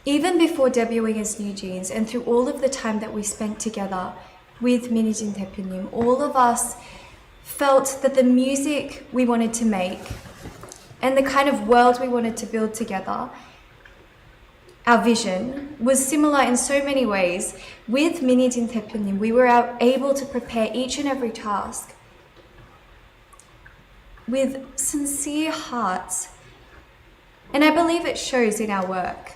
Even before debuting as New Jeans and through all of the time that we spent together with Minijin 대표님, all of us felt that the music we wanted to make and the kind of world we wanted to build together, our vision, was similar in so many ways. With Minijin 대표님, we were able to prepare each and every task with sincere hearts, and I believe it shows in our work.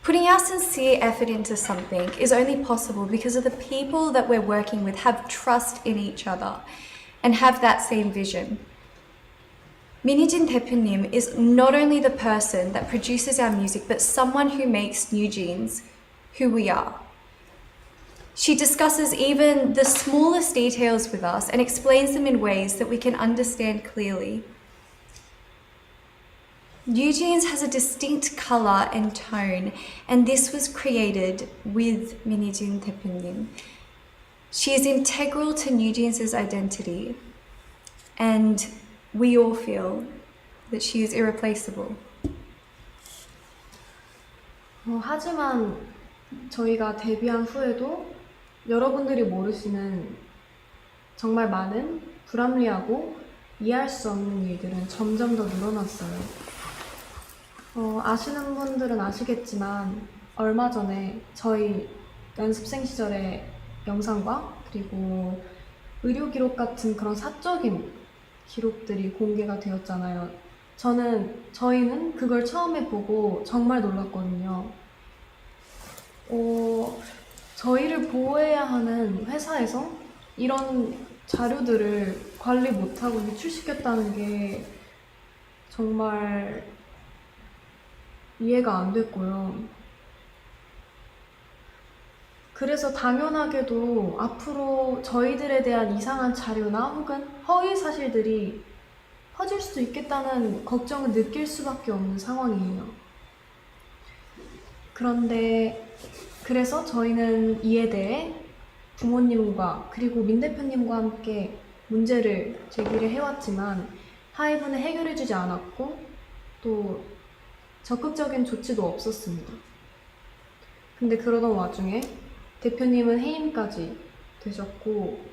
Putting our sincere effort into something is only possible because of the people that we're working with have trust in each other and have that same vision. Minijin 대표님 is not only the person that produces our music, but someone who makes New Jeans who we are. She discusses even the smallest details with us and explains them in ways that we can understand clearly. New Jeans has a distinct colour and tone, and this was created with Minijin 대표님. She is integral to New Jeans' identity, and we all feel that she is irreplaceable. 하지만 저희가 데뷔한 후에도 여러분들이 모르시는 정말 많은 불합리하고 이해할 수 없는 일들은 점점 더 늘어났어요. 아시는 분들은 아시겠지만 얼마 전에 저희 연습생 시절의 영상과 그리고 의료 기록 같은 그런 사적인 기록들이 공개가 되었잖아요. 저희는 그걸 처음에 보고 정말 놀랐거든요. 저희를 보호해야 하는 회사에서 이런 자료들을 관리 못하고 유출시켰다는 게 정말 이해가 안 됐고요. 그래서 당연하게도 앞으로 저희들에 대한 이상한 자료나 혹은 허위 사실들이 퍼질 수도 있겠다는 걱정을 느낄 수밖에 없는 상황이에요. 그런데 그래서 저희는 이에 대해 부모님과 그리고 민 대표님과 함께 문제를 제기를 해왔지만 하이브는 해결해주지 않았고 또 적극적인 조치도 없었습니다. 근데 그러던 와중에 대표님은 해임까지 되셨고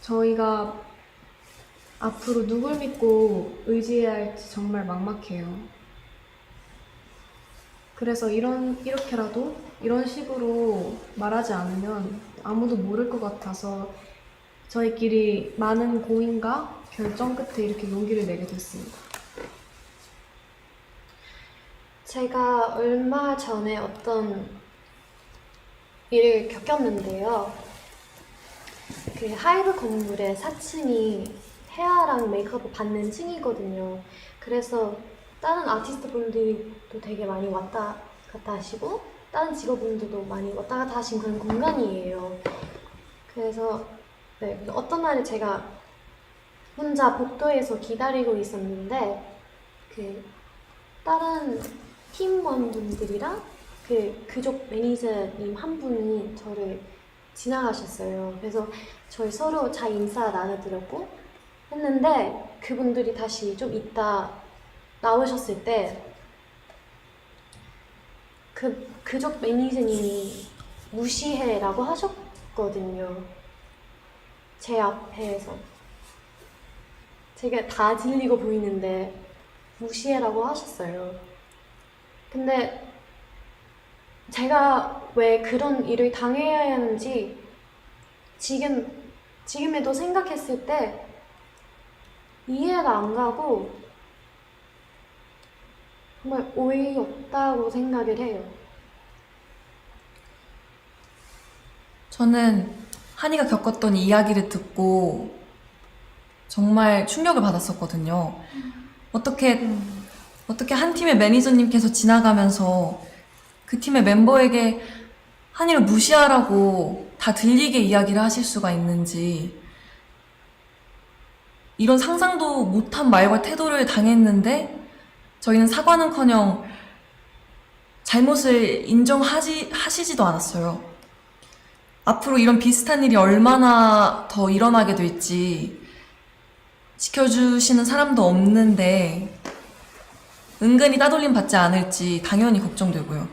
저희가 앞으로 누굴 믿고 의지해야 할지 정말 막막해요. 그래서 이렇게라도 이런 식으로 말하지 않으면 아무도 모를 것 같아서 저희끼리 많은 고민과 결정 끝에 이렇게 용기를 내게 됐습니다. 제가 얼마 전에 어떤 일을 겪었는데요. 그 하이브 건물의 4층이 헤어랑 메이크업을 받는 층이거든요. 그래서 다른 아티스트 분들도 되게 많이 왔다 갔다 하시고 다른 직업분들도 많이 왔다 갔다 하신 그런 공간이에요. 그래서 어떤 날에 제가 혼자 복도에서 기다리고 있었는데 그 다른 팀원분들이랑 그 그쪽 매니저님 한 분이 저를 지나가셨어요. 그래서 저희 서로 잘 인사 나눠드렸고 했는데 그분들이 다시 좀 이따 나오셨을 때 그쪽 매니저님이 무시해라고 하셨거든요. 제 앞에서. 제가 다 들리고 보이는데 무시해라고 하셨어요. 근데 제가 왜 그런 일을 당해야 하는지 지금에도 생각했을 때 이해가 안 가고 정말 어이없다고 생각을 해요. 저는 한이가 겪었던 이야기를 듣고 정말 충격을 받았었거든요. 어떻게 한 팀의 매니저님께서 지나가면서 그 팀의 멤버에게 한이를 무시하라고 다 들리게 이야기를 하실 수가 있는지, 이런 상상도 못한 말과 태도를 당했는데 저희는 사과는커녕 잘못을 하시지도 않았어요. 앞으로 이런 비슷한 일이 얼마나 더 일어나게 될지 지켜주시는 사람도 없는데 은근히 따돌림 받지 않을지 당연히 걱정되고요.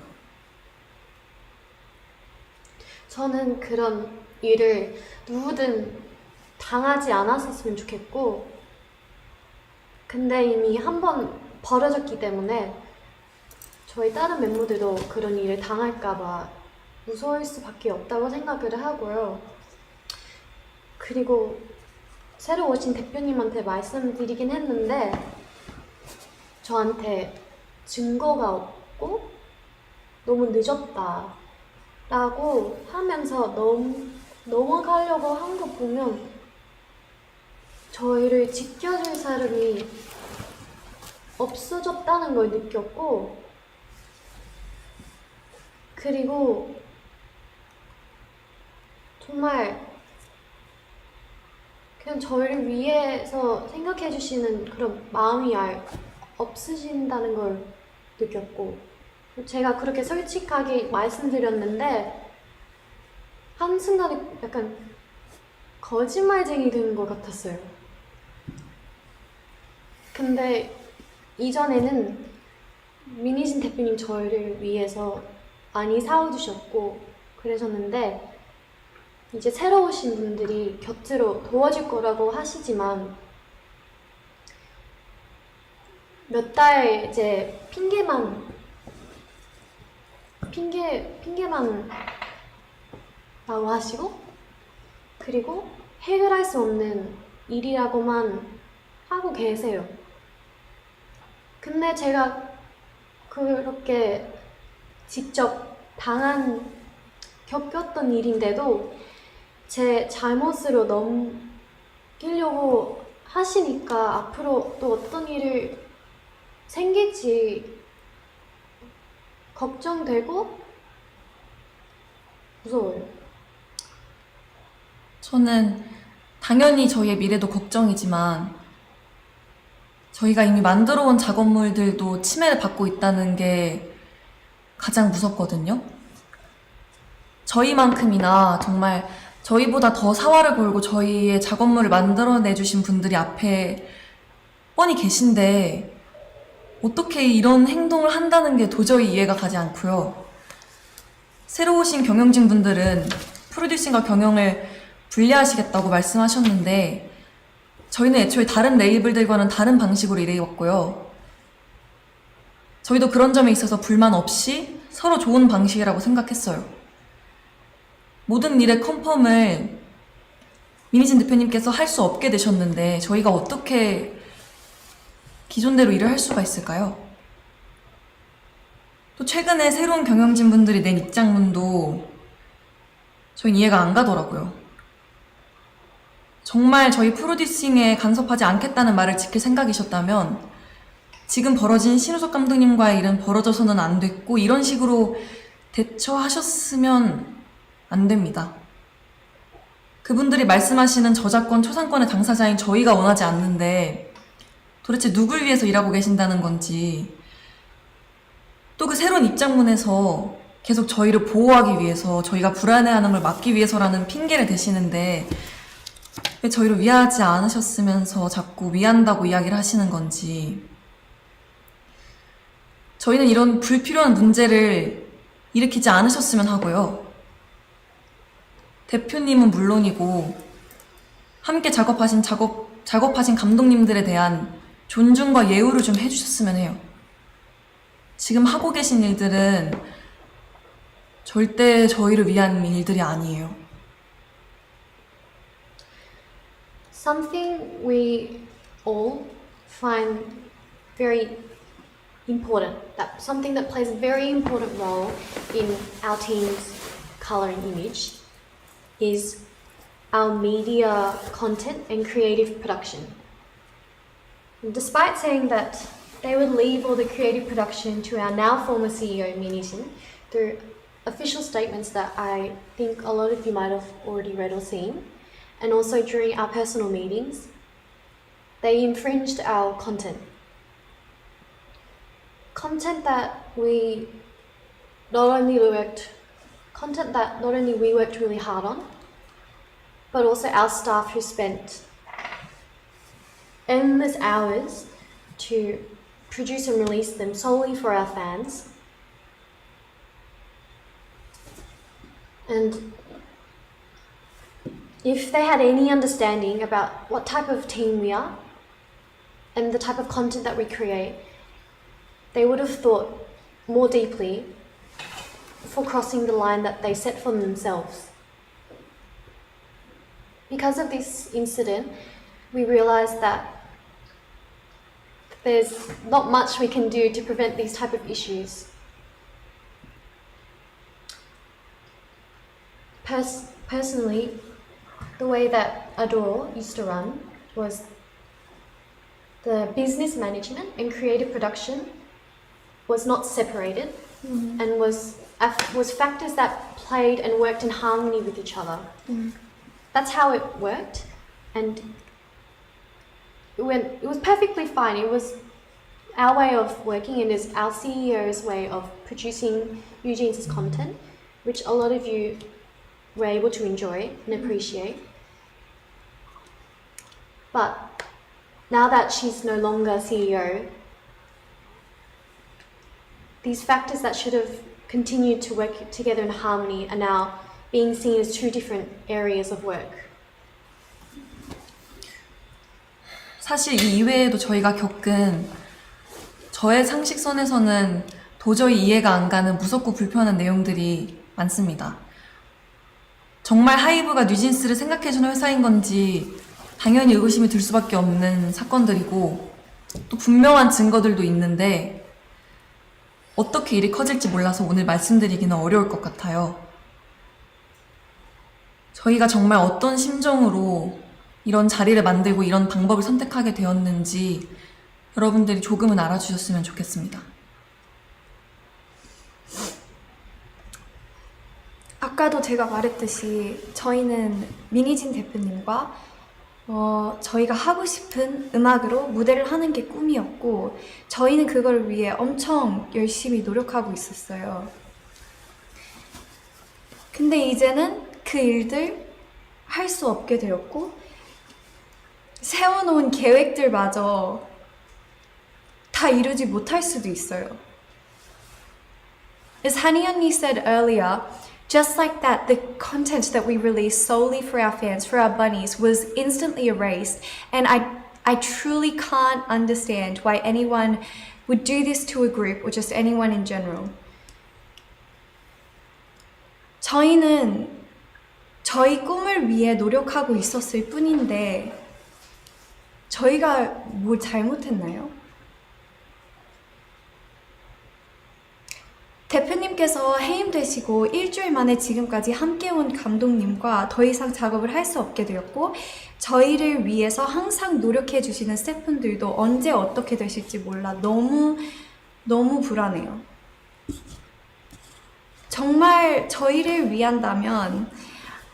저는 그런 일을 누구든 당하지 않았었으면 좋겠고, 근데 이미 한 번 벌어졌기 때문에 저희 다른 멤버들도 그런 일을 당할까봐 무서울 수밖에 없다고 생각을 하고요. 그리고 새로 오신 대표님한테 말씀드리긴 했는데 저한테 증거가 없고 너무 늦었다 라고 하면서 넘어가려고 한 거 보면 저희를 지켜줄 사람이 없어졌다는 걸 느꼈고, 그리고 정말 그냥 저희를 위해서 생각해 주시는 그런 마음이 없으신다는 걸 느꼈고, 제가 그렇게 솔직하게 말씀드렸는데 한순간에 약간 거짓말쟁이 되는 것 같았어요. 근데 이전에는 민희진 대표님 저희를 위해서 많이 사와주셨고 그러셨는데 이제 새로 오신 분들이 곁으로 도와줄 거라고 하시지만 몇 달 이제 핑계만 라고 하시고, 그리고 해결할 수 없는 일이라고만 하고 계세요. 근데 제가 그렇게 직접 겪었던 일인데도 제 잘못으로 넘기려고 하시니까 앞으로 또 어떤 일을 생길지 걱정되고 무서워요. 저는 당연히 저희의 미래도 걱정이지만 저희가 이미 만들어 온 작업물들도 침해를 받고 있다는 게 가장 무섭거든요. 저희만큼이나 정말 저희보다 더 사활을 걸고 저희의 작업물을 만들어내주신 분들이 앞에 뻔히 계신데 어떻게 이런 행동을 한다는 게 도저히 이해가 가지 않고요. 새로 오신 경영진 분들은 프로듀싱과 경영을 분리하시겠다고 말씀하셨는데 저희는 애초에 다른 레이블들과는 다른 방식으로 일해왔고요. 저희도 그런 점에 있어서 불만 없이 서로 좋은 방식이라고 생각했어요. 모든 일의 컨펌을 민희진 대표님께서 할 수 없게 되셨는데 저희가 어떻게 기존대로 일을 할 수가 있을까요? 또 최근에 새로운 경영진 분들이 낸 입장문도 저희는 이해가 안 가더라고요. 정말 저희 프로듀싱에 간섭하지 않겠다는 말을 지킬 생각이셨다면 지금 벌어진 신우석 감독님과의 일은 벌어져서는 안 됐고 이런 식으로 대처하셨으면 안 됩니다. 그분들이 말씀하시는 저작권, 초상권의 당사자인 저희가 원하지 않는데 도대체 누굴 위해서 일하고 계신다는 건지 또 그 새로운 입장문에서 계속 저희를 보호하기 위해서 저희가 불안해하는 걸 막기 위해서라는 핑계를 대시는데 왜 저희를 위하지 않으셨으면서 자꾸 위한다고 이야기를 하시는 건지 저희는 이런 불필요한 문제를 일으키지 않으셨으면 하고요. 대표님은 물론이고 함께 작업하신 감독님들에 대한 존중과 예우를 좀 해주셨으면 해요. 지금 하고 계신 일들은 절대 저희를 위한 일들이 아니에요. Something we all find very important, something that plays a very important role in our team's color and image is our media content and creative production. And despite saying that they would leave all the creative production to our now former CEO, Minijin, through official statements that I think a lot of you might have already read or seen, and also during our personal meetings, they infringed our content. Content that not only we worked really hard on, but also our staff who spent endless hours to produce and release them solely for our fans. And if they had any understanding about what type of team we are and the type of content that we create, they would have thought more deeply before crossing the line that they set for themselves. Because of this incident, we realised that there's not much we can do to prevent these type of issues. Personally, the way that Adore used to run was the business management and creative production was not separated and was factors that played and worked in harmony with each other. That's how it worked, and it was perfectly fine. It was our way of working, and is our CEO's way of producing Eugene's content, which a lot of you were able to enjoy and appreciate. But now that she's no longer CEO, these factors that should have continued to work together in harmony are now being seen as two different areas of work. 사실 이 이외에도 저희가 겪은 저의 상식선에서는 도저히 이해가 안 가는 무섭고 불편한 내용들이 많습니다. 정말 하이브가 뉴진스를 생각해주는 회사인 건지 당연히 의구심이 들 수밖에 없는 사건들이고 또 분명한 증거들도 있는데 어떻게 일이 커질지 몰라서 오늘 말씀드리기는 어려울 것 같아요. 저희가 정말 어떤 심정으로 이런 자리를 만들고 이런 방법을 선택하게 되었는지 여러분들이 조금은 알아주셨으면 좋겠습니다. 아까도 제가 말했듯이 저희는 미니진 대표님과 저희가 하고 싶은 음악으로 무대를 하는 게 꿈이었고 저희는 그걸 위해 엄청 열심히 노력하고 있었어요. 근데 이제는 그 일들 할 수 없게 되었고 세워놓은 계획들마저 다 이루지 못할 수도 있어요. As Hani 언니 said earlier, just like that, the content that we released solely for our fans, for our bunnies, was instantly erased. And I truly can't understand why anyone would do this to a group or just anyone in general. 저희는 저희 꿈을 위해 노력하고 있었을 뿐인데 저희가 뭘 잘못했나요? 대표님께서 해임되시고 일주일 만에 지금까지 함께 온 감독님과 더 이상 작업을 할 수 없게 되었고 저희를 위해서 항상 노력해 주시는 스태프분들도 언제 어떻게 되실지 몰라 너무 불안해요. 정말 저희를 위한다면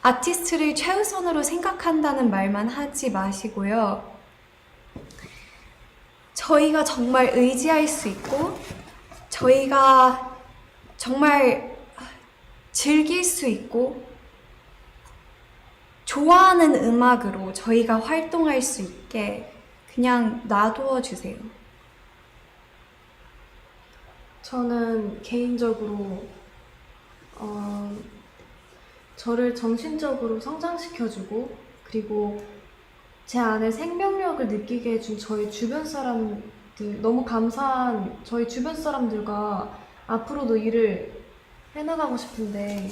아티스트를 최우선으로 생각한다는 말만 하지 마시고요. 저희가 정말 의지할 수 있고 저희가 정말 즐길 수 있고 좋아하는 음악으로 저희가 활동할 수 있게 그냥 놔두어 주세요. 저는 개인적으로 저를 정신적으로 성장시켜주고 그리고 제 안에 생명력을 느끼게 해준 저희 주변 사람들 너무 감사한 저희 주변 사람들과 앞으로도 일을 해나가고 싶은데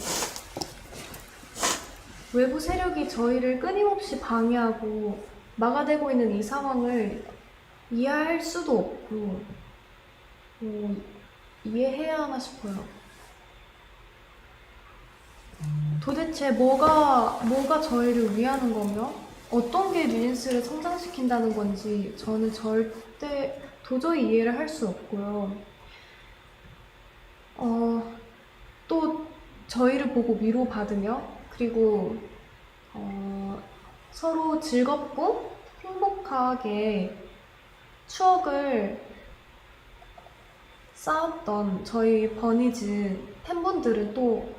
외부 세력이 저희를 끊임없이 방해하고 막아대고 있는 이 상황을 이해할 수도 없고 이해해야 하나 싶어요. 도대체 뭐가 저희를 위하는 거며 어떤 게 뉴진스를 성장시킨다는 건지 저는 절대 도저히 이해를 할 수 없고요. 또 저희를 보고 위로받으며 그리고 서로 즐겁고 행복하게 추억을 쌓았던 저희 버니즈 팬분들은 또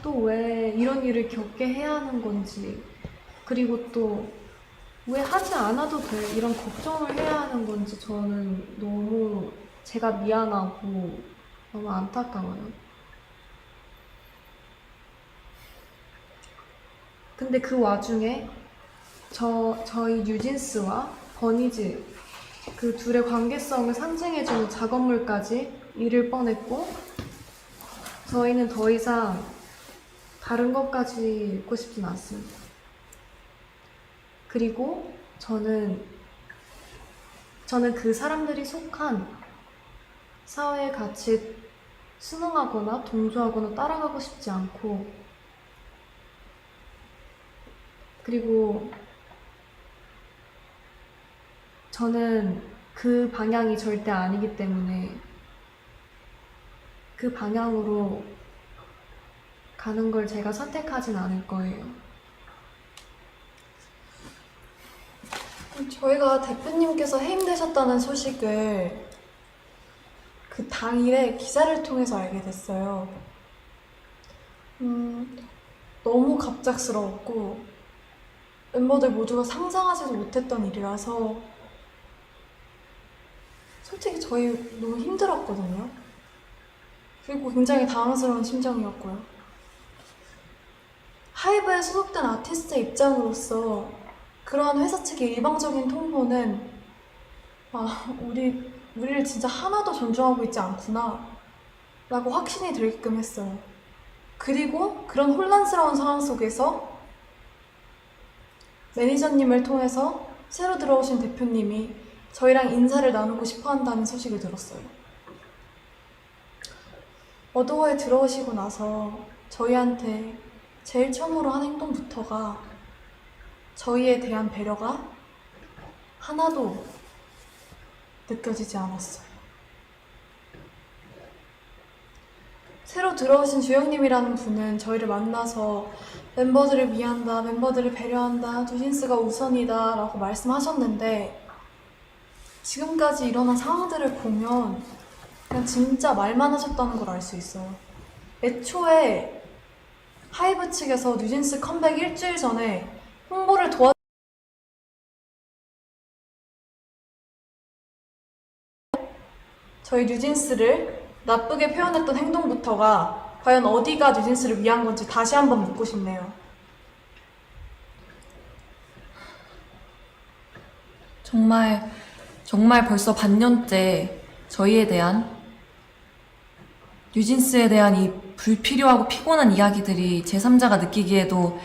왜 이런 일을 겪게 해야 하는 건지 그리고 또 왜 하지 않아도 돼 이런 걱정을 해야 하는 건지 저는 너무 제가 미안하고 너무 안타까워요. 근데 그 와중에 저희 뉴진스와 버니즈 그 둘의 관계성을 상징해주는 작업물까지 잃을 뻔했고 저희는 더 이상 다른 것까지 읽고 싶진 않습니다. 그리고 저는 그 사람들이 속한 사회의 가치에 순응하거나 동조하거나 따라가고 싶지 않고 그리고 저는 그 방향이 절대 아니기 때문에 그 방향으로 가는 걸 제가 선택하진 않을 거예요. 저희가 대표님께서 해임되셨다는 소식을 그 당일에 기사를 통해서 알게 됐어요. 너무 갑작스러웠고 멤버들 모두가 상상하지도 못했던 일이라서 솔직히 저희 너무 힘들었거든요. 그리고 굉장히 당황스러운 심정이었고요. 하이브에 소속된 아티스트의 입장으로서 그러한 회사 측의 일방적인 통보는 우리를 진짜 하나도 존중하고 있지 않구나 라고 확신이 들게끔 했어요. 그리고 그런 혼란스러운 상황 속에서 매니저님을 통해서 새로 들어오신 대표님이 저희랑 인사를 나누고 싶어 한다는 소식을 들었어요. 어도어에 들어오시고 나서 저희한테 제일 처음으로 한 행동부터가 저희에 대한 배려가 하나도 느껴지지 않았어요. 새로 들어오신 주영님이라는 분은 저희를 만나서 멤버들을 위한다, 멤버들을 배려한다, 뉴진스가 우선이다 라고 말씀하셨는데 지금까지 일어난 상황들을 보면 그냥 진짜 말만 하셨다는 걸 알 수 있어요. 애초에 하이브 측에서 뉴진스 컴백 일주일 전에 홍보를 저희 뉴진스를 나쁘게 표현했던 행동부터가 과연 어디가 뉴진스를 위한 건지 다시 한번 묻고 싶네요. 정말 벌써 반년째 저희에 대한, 뉴진스에 대한 이 불필요하고 피곤한 이야기들이 제3자가 느끼기에도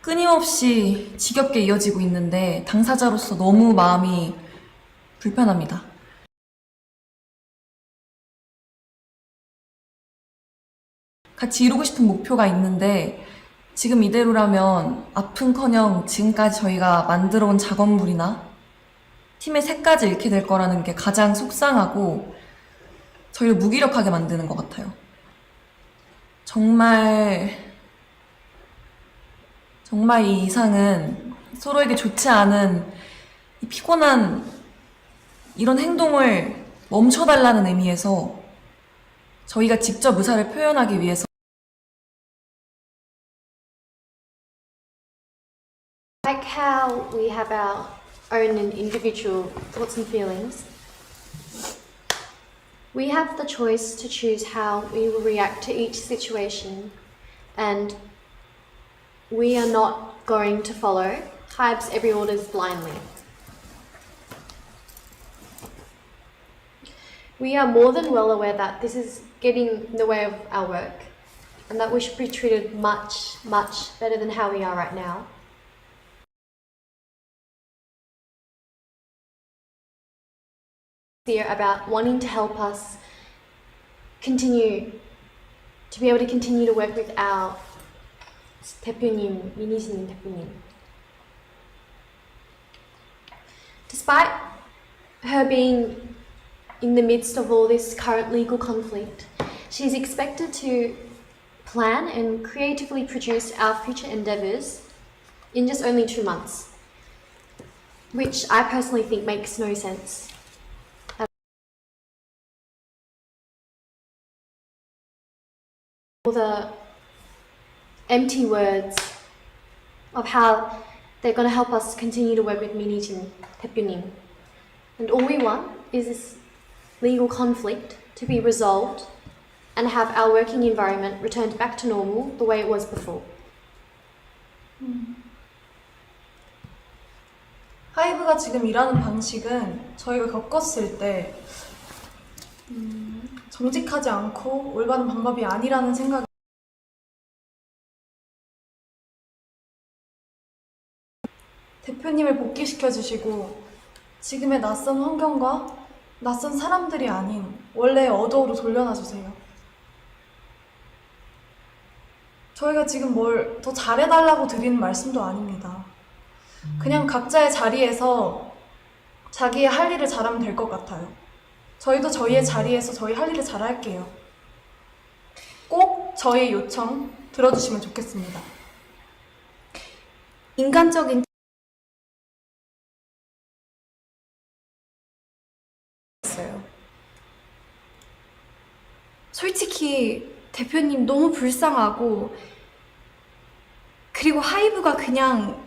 끊임없이 지겹게 이어지고 있는데 당사자로서 너무 마음이 불편합니다. 같이 이루고 싶은 목표가 있는데 지금 이대로라면 아픈커녕 지금까지 저희가 만들어온 작업물이나 팀의 색까지 잃게 될 거라는 게 가장 속상하고 저희를 무기력하게 만드는 것 같아요. 정말 이 이상은 서로에게 좋지 않은 이 피곤한 이런 행동을 멈춰달라는 의미에서 저희가 직접 의사를 표현하기 위해서 Like how we have our own and individual thoughts and feelings, we have the choice to choose how we will react to each situation, and we are not going to follow Hybe's every orders blindly. We are more than well aware that this is getting in the way of our work, and that we should be treated much, much better than how we are right now. About wanting to help us continue to be able to continue to work with our 대표님, 민희진 대표님. Despite her being in the midst of all this current legal conflict, she's expected to plan and creatively produce our future endeavours in just only 2 months, which I personally think makes no sense. All the empty words of how they're going to help us continue to work with Minijin 대표님. And all we want is this legal conflict to be resolved and have our working environment returned back to normal the way it was before. 하이브가 지금 일하는 방식은 저희가 겪었을 때 정직하지 않고 올바른 방법이 아니라는 생각이 대표님을 복귀시켜 주시고 지금의 낯선 환경과 낯선 사람들이 아닌 원래의 어도어로 돌려놔 주세요. 저희가 지금 뭘 더 잘해달라고 드리는 말씀도 아닙니다. 그냥 각자의 자리에서 자기의 할 일을 잘하면 될 것 같아요. 저희도 저희의 자리에서 저희 할 일을 잘할게요. 꼭 저희 요청 들어주시면 좋겠습니다. 인간적인 있어요. 솔직히 대표님 너무 불쌍하고 그리고 하이브가 그냥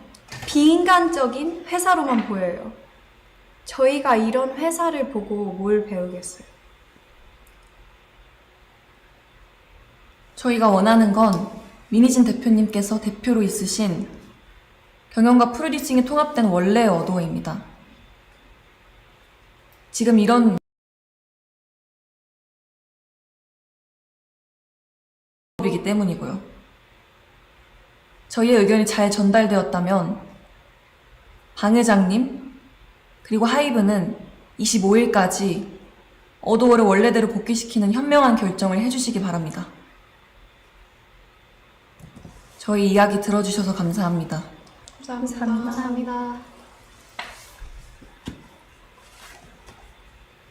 비인간적인 회사로만 보여요. 저희가 이런 회사를 보고 뭘 배우겠어요? 저희가 원하는 건 민희진 대표님께서 대표로 있으신 경영과 프로듀싱이 통합된 원래의 어도어입니다. 지금 이런 이기 때문이고요. 저희의 의견이 잘 전달되었다면 방 회장님 그리고 하이브는 25일까지 어도어를 원래대로 복귀시키는 현명한 결정을 해주시기 바랍니다. 저희 이야기 들어주셔서 감사합니다. 감사합니다. 감사합니다.